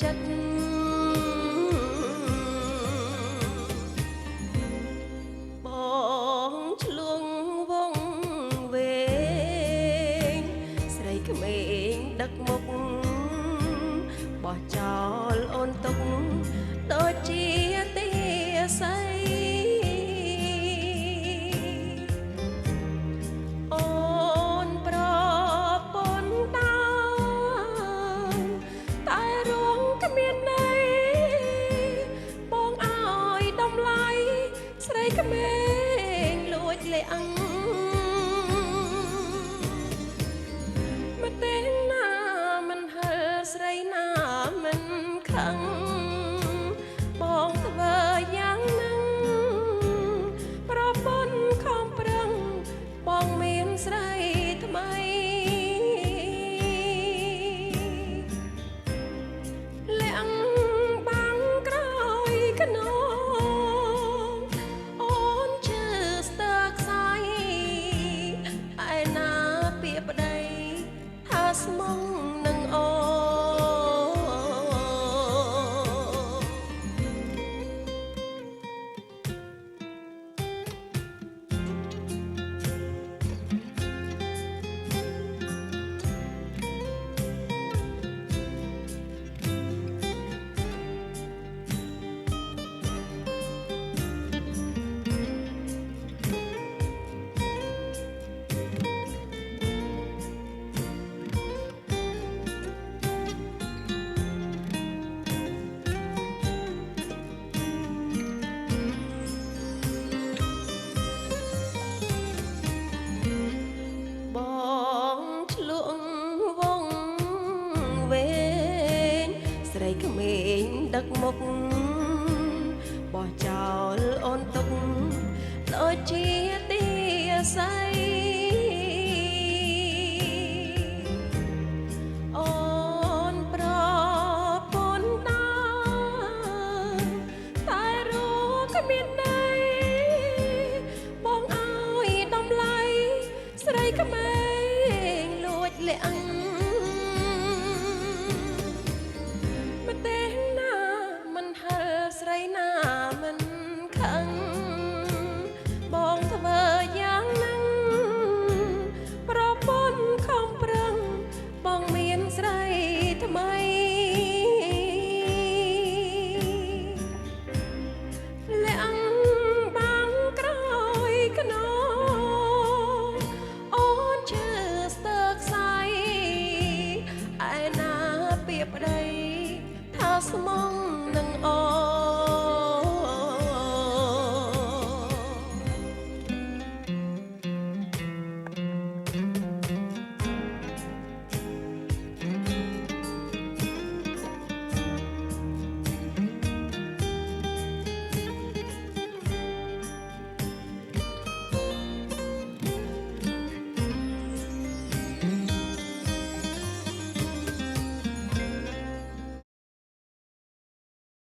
ចិត្តបងឆ្លងវងវែងស្រីក្មេងដឹកមុខបោះចោលអូនទុកដូចជាទាស័យអូនប្រពន្ធតាតែរងគ្មានន័យបងឲ្យតម្លៃស្រីក្មេងលួចលាក់មកទេណាមិនហិលស្រីណាមិនខឹងបងធ្វើយ៉ាងហ្នឹងប្រពន្ធខំប្រឹងបងមានស្រីថ្មីលាក់បាំងក្រោយខ្នងអូនឈឺស្ទើរខ្សែឯណាពាក្យប្តីថាស្មងនឹងអូបងឆ្លងវងវែងស្រីក្មេងដឹកមុខបោះចោលអូនទុកដូចជាទាស័យអូនប្រពន្ធតាតែរកគ្មានន័យបងឲ្យតម្លៃស្រីក្មេងលួចលាក់មកទេណាមិនហិលស្រីណាមិនខឹងបងធ្វើយ៉ាងហ្នឹងប្រពន្ធខំប្រឹងបងមានស្រីថ្មីលាក់បាំងក្រោយខ្នងអូនឈឺស្ទើរខ្សែឯណាពាក្យប្តីថាស្មង